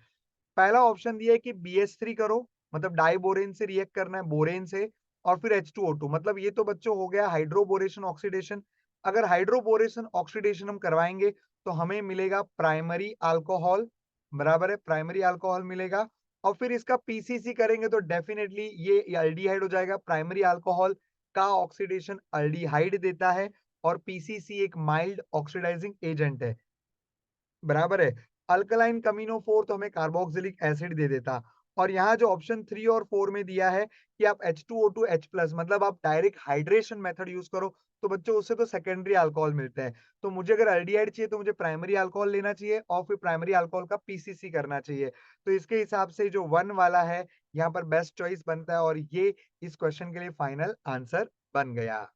पहला ऑप्शन दिया है कि BH3 करो, मतलब डाइबोरेन से रिएक्ट करना है, बोरेन से, और फिर H2O2, मतलब ये तो बच्चों हो गया हाइड्रोबोरेशन ऑक्सीडेशन। अगर हाइड्रोबोरेशन ऑक्सीडेशन हम करवाएंगे तो हमें मिलेगा प्राइमरी अल्कोहल, बराबर है, प्राइमरी अल्कोहल मिलेगा। और फिर इसका पीसीसी करेंगे तो डेफिनेटली ये अल्डिहाइड हो जाएगा। प्राइमरी अल्कोहल का ऑक्सीडेशन अल्डिहाइड देता है और पीसीसी एक माइल्ड ऑक्सीडाइजिंग एजेंट है, बराबर है। अल्कलाइन कमीनो 4 तो हमें कार्बोक्सिलिक एसिड दे देता। और यहाँ जो ऑप्शन 3 और 4 में दिया है कि आप H2O2 H+ मतलब आप डायरेक्ट हाइड्रेशन मेथड यूज करो, तो बच्चों उससे तो सेकेंडरी अल्कोहल मिलते हैं। तो मुझे अगर एल्डिहाइड चाहिए तो मुझे प्राइमरी अल्कोहल लेना चाहिए और फिर प्राइमरी अल्कोहल का पीसीसी करना चाहिए। तो इसके हिसाब से जो 1 वाला है यहाँ पर बेस्ट चॉइस बनता है और ये इस क्वेश्चन के लिए फाइनल आंसर बन गया।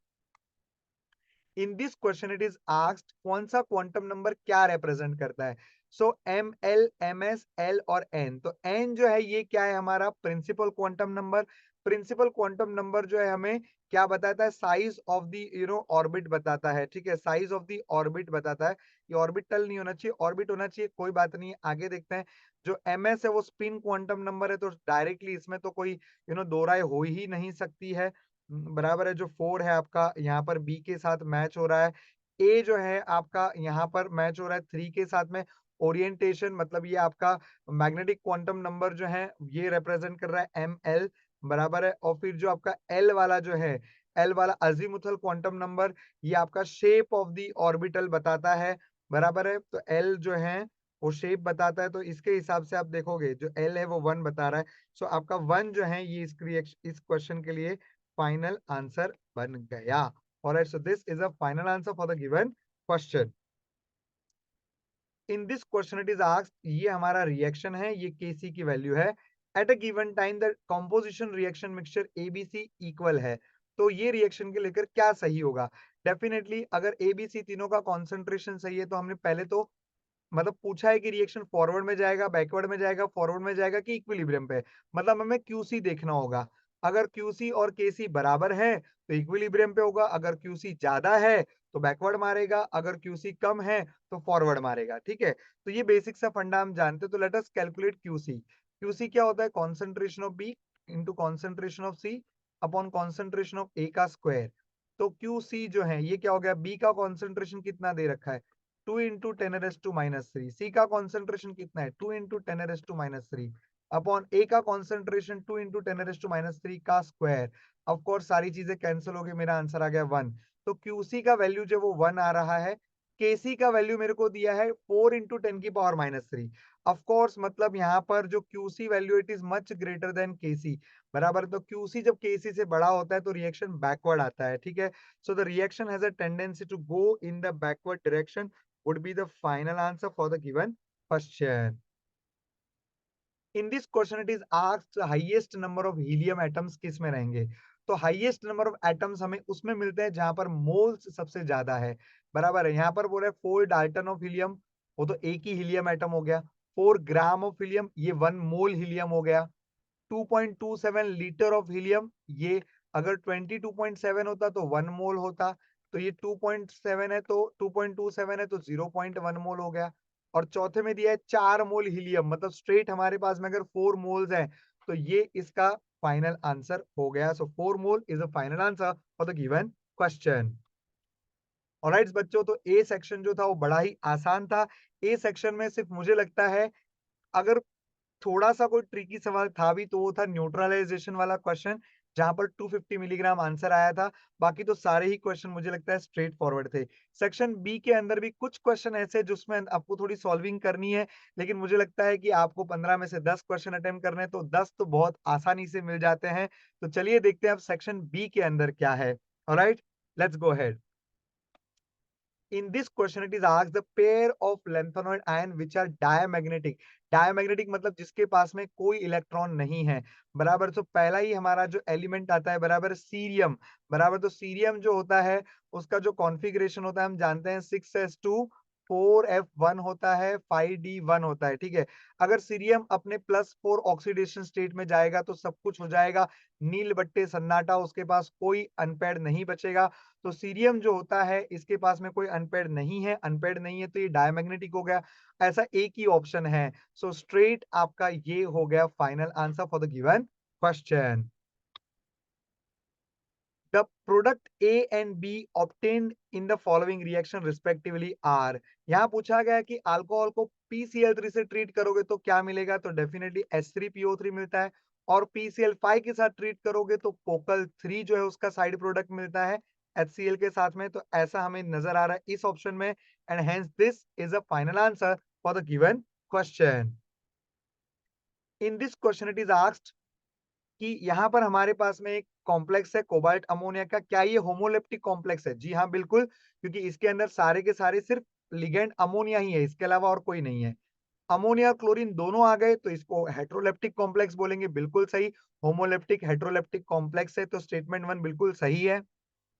In this question it is asked कौन सा क्वांटम नंबर क्या रिप्रेजेंट करता है। So M L M S L और एन। तो एन जो है ये क्या है, हमारा principal quantum number. Principal quantum number जो है हमें क्या बताता है, साइज ऑफ द ऑर्बिट बताता है। ठीक है, साइज ऑफ द ऑर्बिट बताता है। ये ऑर्बिटल नहीं होना चाहिए, ऑर्बिट होना चाहिए, कोई बात नहीं है, आगे देखते हैं। जो एम एस है वो स्पिन क्वांटम नंबर है, तो डायरेक्टली इसमें तो कोई दो राय हो ही नहीं सकती है। बराबर है। जो 4 है आपका यहाँ पर बी के साथ मैच हो रहा है। ए जो है आपका यहाँ पर मैच हो रहा है 3 के साथ में। ओरिएंटेशन मतलब ये आपका मैग्नेटिक क्वांटम नंबर जो है ये रिप्रेजेंट कर रहा है एम एल, बराबर है। और फिर जो आपका एल वाला जो है, एल वाला अजीमुथल क्वांटम नंबर, ये आपका शेप ऑफ द ऑर्बिटल बताता है, बराबर है। तो एल जो है वो शेप बताता है, तो इसके हिसाब से आप देखोगे जो एल है वो 1 बता रहा है। सो आपका 1 जो है ये इस क्वेश्चन के लिए फाइनल आंसर बन गया। Alright, so this is a final answer for the given question. In this question it is asked, ये हमारा रिएक्शन है, ये Kc की वैल्यू है। At a given time the composition reaction mixture ABC equal है। तो ये रिएक्शन के लेकर क्या सही होगा। डेफिनेटली अगर ABC तीनों का कॉन्सेंट्रेशन सही है तो हमने पहले तो मतलब पूछा है कि रिएक्शन फॉरवर्ड में जाएगा, बैकवर्ड में जाएगा, फॉरवर्ड में जाएगा कि इक्विलिब्रियम पे, मतलब हमें क्यूसी देखना होगा। अगर क्यूसी और केसी बराबर है तो इक्विलिब्रियम पे होगा, अगर क्यूसी ज्यादा है तो बैकवर्ड मारेगा, अगर क्यूसी कम है तो फॉरवर्ड मारेगा। ठीक है, तो ये बेसिक सा फंडा हम जानते हैं। तो let us calculate QC. QC क्या होता है, concentration of B into concentration of C upon concentration of A का स्क्वायर। तो क्यूसी जो है ये क्या हो गया, बी का कॉन्सेंट्रेशन कितना दे रखा है 2 इंटू 10⁻⁻3। सी का कॉन्सेंट्रेशन कितना है 2 इंटू 10⁻⁻3 अपॉन ए का कॉन्सेंट्रेशन 2 इंटू 10⁻⁻3 का स्क्वायर। ऑफ कोर्स सारी चीजें कैंसिल हो गई, मेरा आंसर आ गया 1। तो क्यूसी का वैल्यू जो वो 1 आ रहा है। केसी का वैल्यू मेरे को दिया है 4 इंटू 10⁻⁻3। ऑफ कोर्स मतलब यहाँ पर जो QC value it is much greater than KC, बराबर। तो क्यूसी जब केसी से बड़ा होता है तो रिएक्शन बैकवर्ड आता है। ठीक है, so the reaction has a tendency to go in the backward direction would be the final answer for the given question. In this question it is asked the highest number of helium atoms किस में रहेंगे। तो highest number of atoms हमें उसमें मिलते हैं जहां पर मोल्स सबसे ज्यादा है, बराबर है। यहाँ पर बोल रहे 4 डाल्टन ऑफ हीलियम, वो तो एक ही हीलियम एटम हो गया। 4 ग्राम ऑफ हीलियम, ये 1 मोल हीलियम हो गया। 2.27 लीटर ऑफ हीलियम, ये अगर 22.7 होता तो 1 मोल होता, तो ये 2.7 है तो 2.27 है तो 0.1 मोल हो गया। और चौथे में दिया है 4 मोल हीलियम, मतलब स्ट्रेट हमारे पास में अगर 4 मोल्स है तो ये इसका फाइनल आंसर हो गया। सो 4 mole is the final answer for the given question. Alright बच्चों, तो ए सेक्शन जो था वो बड़ा ही आसान था। ए सेक्शन में सिर्फ मुझे लगता है अगर थोड़ा सा कोई ट्रिकी सवाल था भी तो वो था न्यूट्रलाइजेशन वाला क्वेश्चन, जहां पर 250 मिलीग्राम आंसर आया था। बाकी तो सारे ही क्वेश्चन मुझे लगता है स्ट्रेट फॉरवर्ड थे। सेक्शन बी के अंदर भी कुछ क्वेश्चन ऐसे जिसमें आपको थोड़ी सॉल्विंग करनी है, लेकिन मुझे लगता है कि आपको 15 में से 10 क्वेश्चन अटेम्प्ट करने हैं, तो 10 तो बहुत आसानी से मिल जाते हैं। तो चलिए देखते हैं अब सेक्शन बी के अंदर क्या है। Alright, let's go ahead. In this question it is asked the pair of lanthanide ion which are diamagnetic. Diamagnetic मतलब जिसके पास में कोई इलेक्ट्रॉन नहीं है, बराबर। तो पहला ही हमारा जो एलिमेंट आता है बराबर सीरियम, बराबर। तो सीरियम जो होता है उसका जो कॉन्फ़िगरेशन होता है हम जानते हैं 6s2 4f1 होता है, 5d1 होता है, ठीक है। अगर सीरियम अपने +4 ऑक्सीडेशन स्टेट में जाएगा तो सब कुछ हो जाएगा नील बट्टे सन्नाटा, उसके पास कोई अनपेयर्ड नहीं बचेगा। तो सीरियम जो होता है इसके पास में कोई अनपेयर्ड नहीं है, अनपेयर्ड नहीं है तो ये डायमैग्नेटिक हो गया। ऐसा एक ही ऑप्शन है। सो स्ट्रेट आपका ये हो गया final answer for the given question. The product A and B obtained in the following reaction respectively are। यहाँ पूछा गया कि अल्कोहल को PCl3 से ट्रीट करोगे तो क्या मिलेगा, तो डेफिनेटली H3PO3 मिलता है। और PCl5 के साथ ट्रीट करोगे तो पोकल 3 जो है उसका साइड प्रोडक्ट मिलता है HCl के साथ में। तो ऐसा हमें नजर आ रहा है इस ऑप्शन में, and hence this is a final answer for the given question. In this question it is asked कि यहाँ पर हमारे पास में एक कॉम्प्लेक्स है कोबाल्ट अमोनिया का। क्या ये होमोलेप्टिक कॉम्प्लेक्स है? जी हाँ, बिल्कुल, क्योंकि इसके अंदर सारे के सारे सिर्फ लिगेंड अमोनिया ही है, इसके अलावा और कोई नहीं है। अमोनिया और क्लोरीन दोनों आ गए तो इसको हेटेरोलेप्टिक कॉम्प्लेक्स बोलेंगे, बिल्कुल सही। होमोलेप्टिक हेटेरोलेप्टिक कॉम्प्लेक्स है तो स्टेटमेंट 1 बिल्कुल सही है।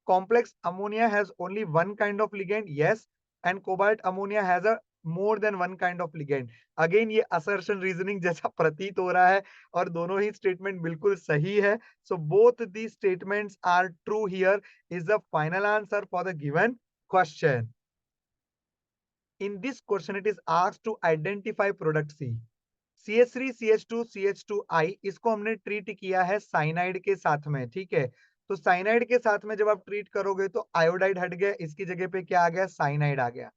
complex ammonia has only one kind of ligand, yes, and cobalt ammonia has a more than one kind of ligand। Again ये assertion reasoning जैसा प्रतीत हो रहा है और दोनों ही स्टेटमेंट बिल्कुल सही है। So both the statements are true here is the final answer for the given question. In this question it is asked to identify product C. CH3 CH2 CH2I इसको हमने ट्रीट किया है साइनाइड के साथ में, ठीक है। तो साइनाइड के साथ में जब आप ट्रीट करोगे तो आयोडाइड हट गया, इसकी जगह पे क्या आ गया, साइनाइड आ गया।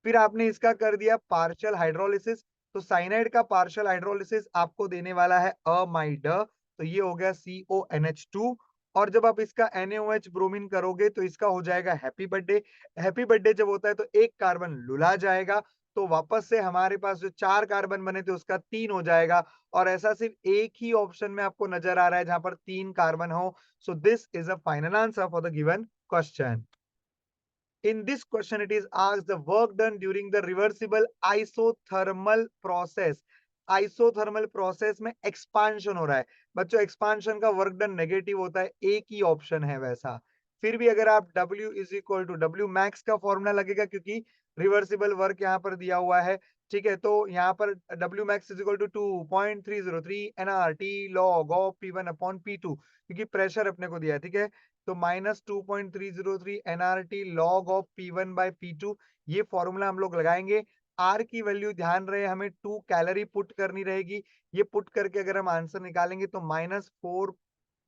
फिर आपने इसका कर दिया पार्शियल हाइड्रोलिसिस, तो साइनाइड का पार्शियल हाइड्रोलिसिस आपको देने वाला है अमाइड, तो ये हो गया CONH2। और जब आप इसका NaOH ब्रोमीन करोगे तो इसका हो जाएगा हैप्पी बर्थडे। हैप्पी बर्थडे जब होता है तो एक कार्बन लुला जाएगा, तो वापस से हमारे पास जो 4 कार्बन बने थे उसका 3 हो जाएगा। और ऐसा सिर्फ एक ही ऑप्शन में आपको नजर आ रहा है जहां पर 3 कार्बन हो। सो this is a final answer for the given question. In this question, it is asked the work done during the reversible isothermal process। Isothermal process में एक्सपांशन हो रहा है। बच्चों एक्सपांशन का वर्क डन नेगेटिव होता है, एक ही ऑप्शन है वैसा। फिर भी अगर आप W is equal to W max का फॉर्मूला लगेगा क्योंकि रिवर्सिबल वर्क यहाँ पर दिया हुआ है, ठीक है। तो यहाँ पर W max is equal to 2.303 NRT log of P1 upon P2, क्योंकि प्रेशर अपने को दिया है, ठीक है। तो -2.303 NRT log of P1 bye P2, ये फॉर्मूला हम लोग लगाएंगे। R की वैल्यू ध्यान रहे हमें 2 कैलोरी पुट करनी रहेगी। ये पुट करके अगर हम आंसर निकालेंगे तो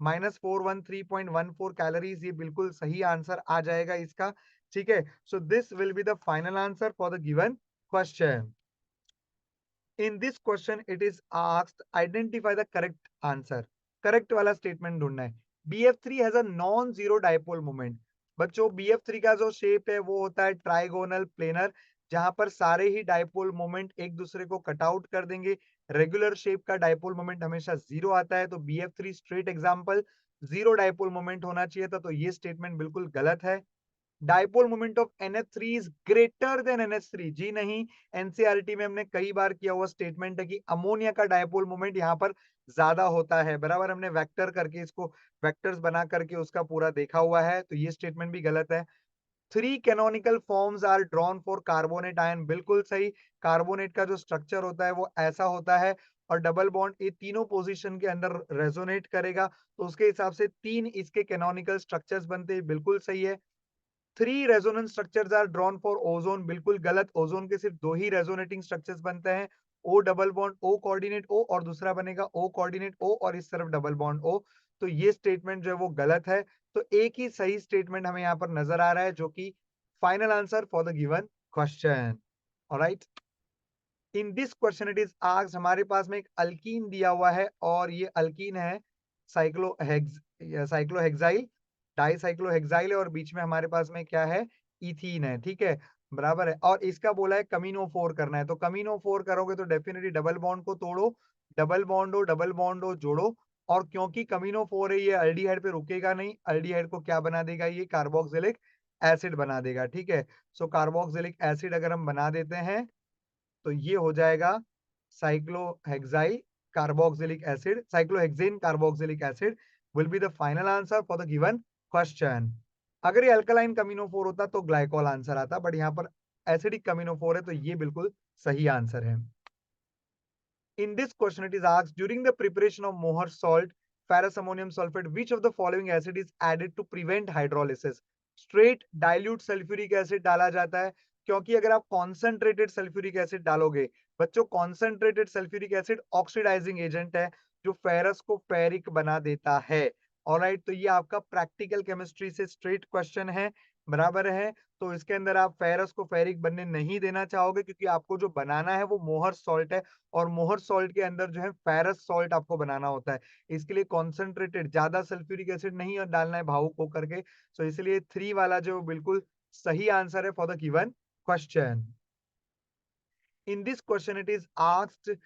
-413.14 कैलोरीज, ये बिल्कुल सही आंसर आ जाएगा इसका, ठीक है। So this will be the final answer for the given question. In this question it is asked identify the correct answer। Correct वाला स्टेटमेंट ढूंढना है। BF3 has a non zero dipole moment। बच्चों BF3 का जो shape है वो होता है ट्राइगोनल प्लेनर, जहां पर सारे ही डाइपोल मोमेंट एक दूसरे को कट आउट कर देंगे। रेगुलर शेप का डाइपोल मोमेंट हमेशा जीरो आता है, तो BF3 straight example, zero dipole moment होना चाहिए था, तो ये स्टेटमेंट बिल्कुल गलत है। Dipole moment of NH3 is greater than NH3, जी नहीं। एनसीईआरटी में हमने कई बार किया हुआ स्टेटमेंट है कि अमोनिया का डाइपोल मोमेंट यहाँ पर ज्यादा होता है, बराबर। हमने वेक्टर करके इसको वेक्टर्स बना करके उसका पूरा देखा हुआ है, तो ये स्टेटमेंट भी गलत है। 3 canonical forms are drawn for carbonate ion, बिल्कुल सही। कार्बोनेट का जो स्ट्रक्चर होता है वो ऐसा होता है, और डबल बॉन्ड ये तीनों पोजीशन के अंदर रेजोनेट करेगा, तो उसके हिसाब से 3 इसके कैनोनिकल स्ट्रक्चर्स बनते हैं, बिल्कुल सही है। 3 resonance structures are drawn for ozone, बिल्कुल गलत। ओजोन के सिर्फ 2 ही रेजोनेटिंग स्ट्रक्चर्स बनते हैं, O double bond O coordinate O, और दूसरा बनेगा O कोऑर्डिनेट O और इस तरफ डबल बॉन्ड O। तो ये स्टेटमेंट जो है वो गलत है। तो एक ही सही स्टेटमेंट हमें यहाँ पर नजर आ रहा है, जो कि final answer for the given question. Alright, in this question it is asked, हमारे पास में एक अल्कीन दिया हुआ है और ये अल्कीन है साइक्लोहेक्साइल, डाइसाइक्लोहेक्साइल है, और बीच में हमारे पास में क्या है, इथीन है, ठीक है, बराबर है। और इसका बोला है कमीनो 4 करना है, तो कमीनो 4 करोगे तो डेफिनेटली डबल बॉन्ड को तोड़ो, डबल बॉन्ड हो जोड़ो। और क्योंकि कमीनो 4 है ये अल्डिहाइड पे रुकेगा नहीं, अल्डिहाइड को क्या बना देगा, ये कार्बोक्सिलिक एसिड बना देगा, ठीक है। सो कार्बोक्सिलिक एसिड अगर हम बना देते हैं तो ये हो जाएगा cyclohexyl carboxylic acid, cyclohexane carboxylic acid will be the final answer for the given question. अगर ये अल्कलाइन कमिनोफोर होता तो ग्लाइकोल आंसर आता, बट यहाँ पर एसिडिक कमिनोफोर है तो ये बिल्कुल सही आंसर है। In this question, it is asked during the preparation of Mohr salt, ferrous ammonium sulfate, which of the following acid is added to prevent hydrolysis? Straight dilute sulfuric acid डाला जाता है, क्योंकि अगर आप concentrated sulfuric acid डालोगे, बच्चों concentrated sulfuric acid oxidising agent है जो फेरस को फेरिक बना देता है। ऑलराइट, तो ये आपका प्रैक्टिकल केमिस्ट्री से स्ट्रेट क्वेश्चन है, बराबर है। तो इसके अंदर आप फेरस को फेरिक बनने नहीं देना चाहोगे, क्योंकि आपको जो बनाना है वो मोहर सॉल्ट है, और मोहर सॉल्ट के अंदर जो है फेरस सॉल्ट आपको बनाना होता है। इसके लिए कॉन्सेंट्रेटेड ज्यादा सल्फ्यूरिक एसिड नहीं डालना है भावुक होकर के। सो इसलिए 3 वाला जो बिल्कुल सही आंसर है for the given question. In this question it is asked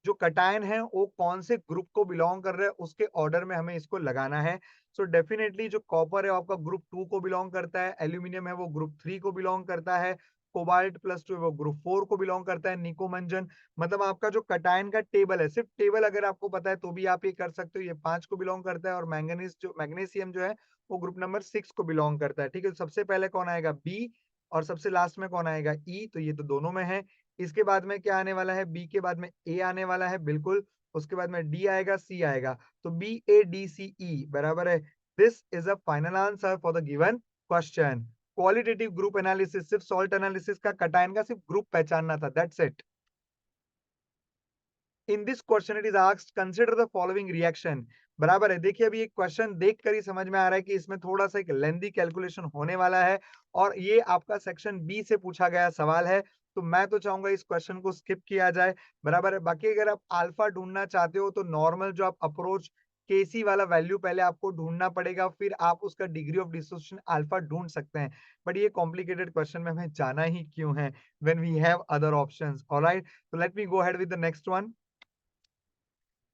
जो कटायन है वो कौन से ग्रुप को बिलोंग कर रहा है, उसके ऑर्डर में हमें इसको लगाना है। सो डेफिनेटली जो कॉपर है आपका ग्रुप 2 को बिलोंग करता है, एल्यूमिनियम है वो ग्रुप 3 को बिलोंग करता है, कोबाल्ट प्लस 2 वो ग्रुप 4 को बिलोंग करता है, निकोमंजन। मतलब आपका जो कटायन का टेबल है, सिर्फ टेबल अगर आपको पता है तो भी आप ये कर सकते हो, ये 5 को बिलोंग करता है, और मैंगनीज जो मैग्नीशियम जो है वो ग्रुप नंबर 6 को बिलोंग करता है, ठीक है। सबसे पहले कौन आएगा, बी, और सबसे लास्ट में कौन आएगा, ई। तो ये तो दोनों में है। इसके बाद में क्या आने वाला है, बी के बाद में ए आने वाला है, बिल्कुल। उसके बाद में डी आएगा, सी आएगा, तो बी ए डी सी ई बराबर है। This is a final answer for the given question. Qualitative group analysis, सिर्फ सॉल्ट एनालिसिस का कटायन का सिर्फ ग्रुप पहचानना था, that's it. In this question it is asked consider the following reaction, बराबर है। देखिए अभी एक क्वेश्चन देखकर ही समझ में आ रहा है कि इसमें थोड़ा सा एक लेंथी कैलकुलेशन होने वाला है, और ये आपका सेक्शन बी से पूछा गया सवाल है। तो मैं तो चाहूंगा इस क्वेश्चन को स्किप किया जाए, बराबर है। बाकी अगर आप अल्फा ढूंढना चाहते हो तो नॉर्मल जो आप अप्रोच केसी वाला वैल्यू पहले आपको ढूंढना पड़ेगा, फिर आप उसका डिग्री ऑफ डिसोसिएशन अल्फा ढूंढ सकते हैं। बट ये कॉम्प्लिकेटेड क्वेश्चन में हमें जाना ही क्यों है when we have other options. Alright, so let me go ahead with the next one.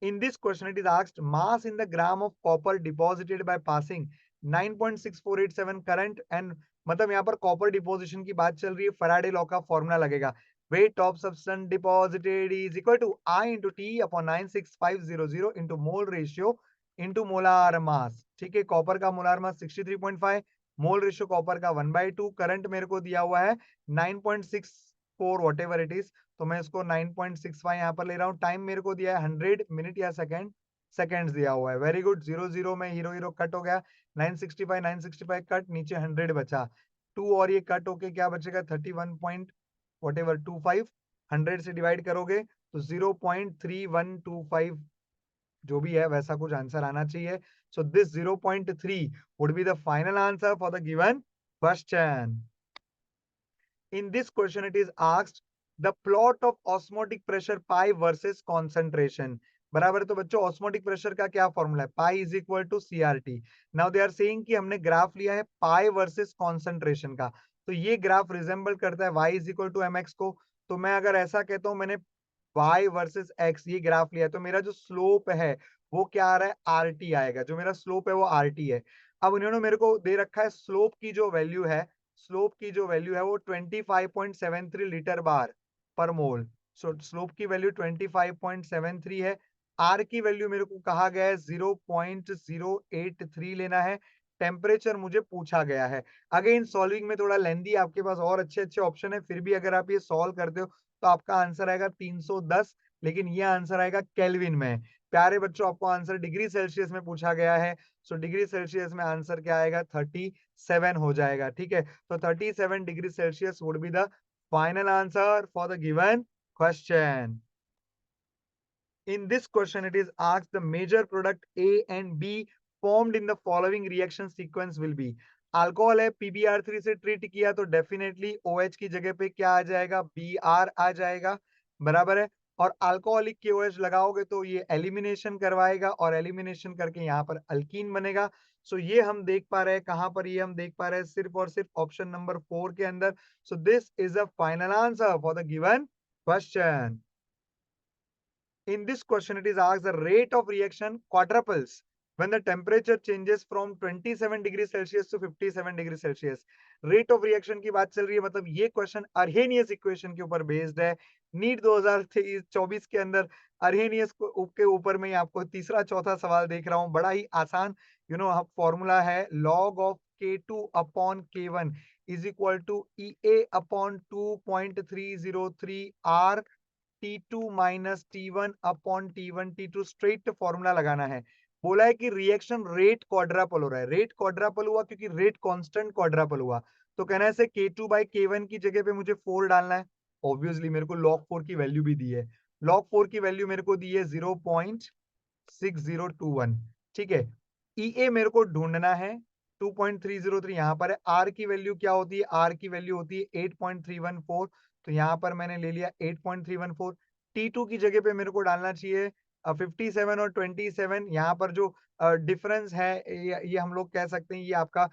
In this question, it is asked mass in the gram of copper deposited by passing 9.6487 current and मतलब यहाँ पर copper deposition की बात चल रही है, Faraday law का formula लगेगा। Weight of substance deposited is equal to I into T upon 96500 into mole ratio into molar mass, ठीक है। कॉपर का molar mass 63.5, mole ratio copper का 1/2, करंट मेरे को दिया हुआ है 9.64 वॉट एवर इट इज, तो मैं इसको 9.65 यहाँ पर ले रहा हूँ। टाइम मेरे को दिया है 100 मिनट या सेकंड, सेकंड्स दिया हुआ है। वेरी गुड, 0 0 में हीरो हीरो कट हो गया, 965 कट, नीचे 100 बचा, 2 और ये कट होके क्या बचेगा 31 पॉइंट वट एवर 25, 100 से डिवाइड करोगे तो 0.3125 जो भी है वैसा कुछ आंसर आना चाहिए। So this 0.3 would be the final answer for the given question. In this question, it is asked the plot of osmotic pressure pi versus concentration. बराबर है, तो बच्चों ऑस्मोटिक प्रेशर का क्या फॉर्मूला है, pi is equal to CRT. Now they are saying कि हमने graph लिया है पाई वर्सेस कॉन्सेंट्रेशन का, तो ये ग्राफ रिजेंबल करता है y is equal to m x को। तो मैं अगर ऐसा कहता हूं मैंने y वर्सेस x ये ग्राफ लिया, तो मेरा जो स्लोप है वो क्या आ रहा है, आर टी आएगा, जो मेरा स्लोप है वो आर टी है। अब उन्होंने मेरे को दे रखा है स्लोप की जो वैल्यू है, स्लोप की जो वैल्यू है वो 25.73 लीटर बार पर मोल। सो स्लोप की वैल्यू 25.73 है। आर की वैल्यू मेरे को कहा गया है 0.083 लेना है। टेम्परेचर मुझे पूछा गया है। अगेन सॉल्विंग में थोड़ा लेंदी, आपके पास और अच्छे अच्छे ऑप्शन है, फिर भी अगर आप ये सॉल्व करते हो तो आपका आंसर आएगा 310, लेकिन ये आंसर आएगा केल्विन में। प्यारे बच्चों, आपको आंसर डिग्री सेल्सियस में पूछा गया है, सो डिग्री सेल्सियस में आंसर क्या आएगा, 37 हो जाएगा, ठीक है। तो 37 degree Celsius would be the final answer for the given question. In this question, it is asked the major product A and B formed in the following reaction sequence will be. Alcohol है, PbR3 से treat किया तो definitely OH की जगह पे क्या आ जाएगा, Br आ जाएगा, बराबर है। और अल्कोहलिक के OH लगाओगे तो ये एलिमिनेशन करवाएगा, और एलिमिनेशन करके यहाँ पर अल्कीन बनेगा। सो ये हम देख पा रहे हैं कहां पर, ये हम देख पा रहे हैं सिर्फ और सिर्फ ऑप्शन नंबर 4 के अंदर। सो this is a final answer for the given question. In this question, it is asked the rate of reaction quadruples when the temperature changes from 27 degree Celsius to 57 degree Celsius, rate of reaction की बात चल रही है। मतलब ये question अर्हेनियस equation के ऊपर based है। नीट 2024 के अंदर अर्हेनियस के ऊपर में ही आपको तीसरा चौथा सवाल देख रहा हूँ, बड़ा ही आसान। फॉर्मूला है log of K2 upon K1 is equal to EA upon 2.303 R T2 minus T1 upon T1 T2 straight formula लगाना है। बोला है कि रिएक्शन रेट क्वाड्रापल हो रहा है। रेट क्वाड्रापल हुआ क्योंकि रेट कांस्टेंट क्वाड्रापल हुआ। तो कहना है से K2 बाई K1 की जगह पे मुझे 4 डालना है। ऑब्वियसली मेरे को log 4 की वैल्यू भी दी है। log 4 की वैल्यू मेरे को दी है 0.6021। ठीक है। EA मेरे को ढूंढना है 2.303 यहाँ पर है। R की वैल्यू क्या होती है? R की वैल्यू होती है 8.314। तो यहाँ पर मैंने ले लिया 8.314। T2 की जगह पे मेरे को डालना चाहिए 57 और 27। यहाँ पर जो डिफरेंस है ये हम लोग कह सकते हैं ये आपका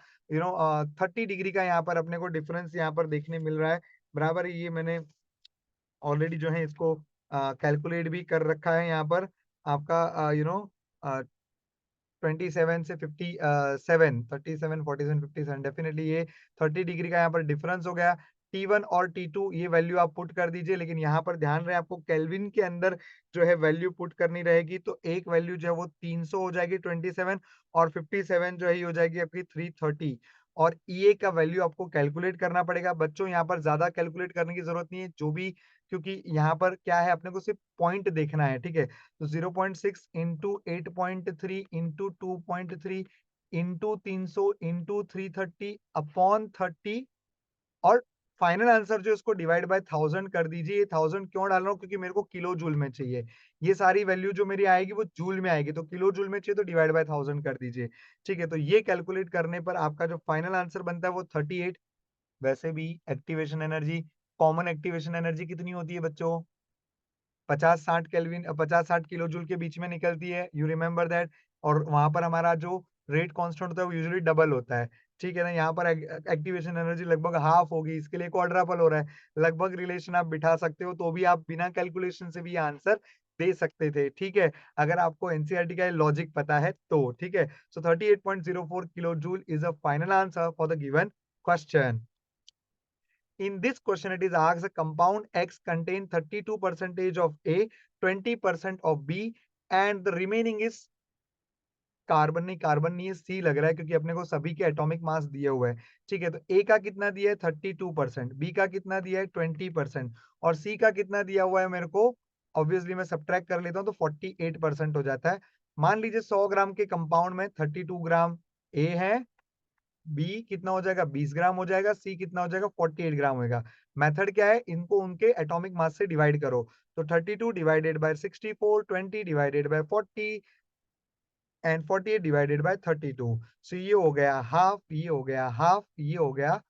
30 डिग्री का यहाँ पर अपने को डिफरेंस यहाँ पर देखने मिल रहा है। बराबर ये मैंने ऑलरेडी जो है इसको कैलकुलेट भी कर रखा है यहाँ पर आपका 27 से 57 37 47 57 डेफिनेटली ये 30 डिग्री का यहाँ पर डिफरेंस हो गया। T1 और T2 ये वैल्यू आप पुट कर दीजिए, लेकिन यहाँ पर ध्यान रहे आपको केल्विन के अंदर जो है वैल्यू पुट करनी रहेगी। तो एक वैल्यू जो है वो 300 हो जाएगी 27 और 57 जो है ये हो जाएगी आपकी 330। और EA का वैल्यू आपको कैलकुलेट करना पड़ेगा। बच्चों यहाँ पर ज्यादा कैलकुलेट करने की जरूरत नहीं है, जो भी क्योंकि यहाँ पर क्या है अपने को सिर्फ पॉइंट देखना है। ठीक है। तो 0.6 into 8.3 into 2.3 into 300 into 330 upon 30 और फाइनल आंसर जो इसको डिवाइड बाय 1000 कर दीजिए। ये 1000 क्यों डाल रहा हूँ? क्योंकि मेरे को किलो जूल में चाहिए। ये सारी वैल्यू जो मेरी आएगी वो जूल में आएगी, तो किलो जूल में चाहिए तो डिवाइड बाय 1000 कर दीजिए। ठीक है। तो ये कैलकुलेट करने पर आपका जो फाइनल आंसर बनता है वो 38। वैसे भी activation energy, common activation energy कितनी होती है बच्चों? 50-60 केल्विन 50-60 किलो जूल के बीच में निकलती है। You remember that. और वहां पर हमारा जो रेट कांस्टेंट होता है वो यूजुअली डबल होता है। ठीक है ना। यहाँ पर एक्टिवेशन एनर्जी लगभग हाफ होगी, इसके लिए क्वाड्रापल हो रहा है। लगभग रिलेशन आप बिठा सकते हो, तो भी आप बिना कैलकुलेशन से भी आंसर दे सकते थे। ठीक है। अगर आपको एनसीईआरटी का लॉजिक पता है तो। ठीक है। सो 38.04 kilo joule is a final answer for the given question. In this question, it is asked a compound X contain 32% of A, 20% of B, and the remaining is carbon नहीं है, सी लग रहा है क्योंकि अपने को सभी के एटॉमिक मास दिए हुए हैं। ठीक है। तो ए का कितना दिया है? 32%, बी का कितना दिया है? 20% और सी का कितना दिया हुआ है मेरे को? ऑब्वियसली मैं सब्ट्रैक्ट कर लेता हूँ तो 48% हो जाता है। मान लीजिए 100 ग्राम के कंपाउंड में 32 ग्राम ए है, बी कितना हो जाएगा? 20 ग्राम हो जाएगा, सी कितना हो जाएगा? 48 ग्राम होगा। मेथड क्या है? इनको उनके एटॉमिक मास से डिवाइड करो। तो 32 divided by 64, 20 divided by 40 and 48 divided by 32। सो ये हो गया हाफ, ये हो गया हाफ, ये हो गया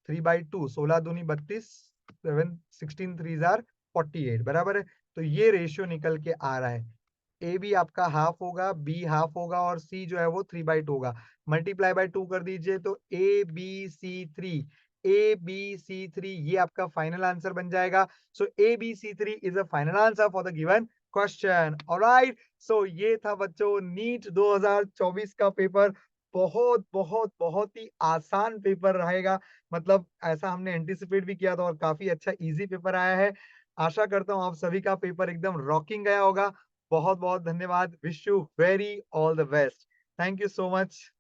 3/2। 16 दूनी 32, 7 16 3 जार 48 बराबर है। तो ये रेशियो निकल के आ रहा है। ए भी आपका हाफ होगा, बी हाफ होगा और सी जो है वो 3/2 होगा। मल्टीप्लाई बाय 2 कर दीजिए तो ए बी सी थ्री ये आपका फाइनल आंसर बन जाएगा। So ABC3 is a final answer for the given question. Alright. So ये था बच्चों नीट 2024 का पेपर। बहुत बहुत बहुत ही आसान पेपर रहेगा। मतलब ऐसा हमने एंटिसिपेट भी किया था और काफी अच्छा इजी पेपर आया है। आशा करता हूँ आप सभी का पेपर एकदम रॉकिंग गया होगा। बहुत बहुत धन्यवाद। Wish you very all the best. Thank you so much.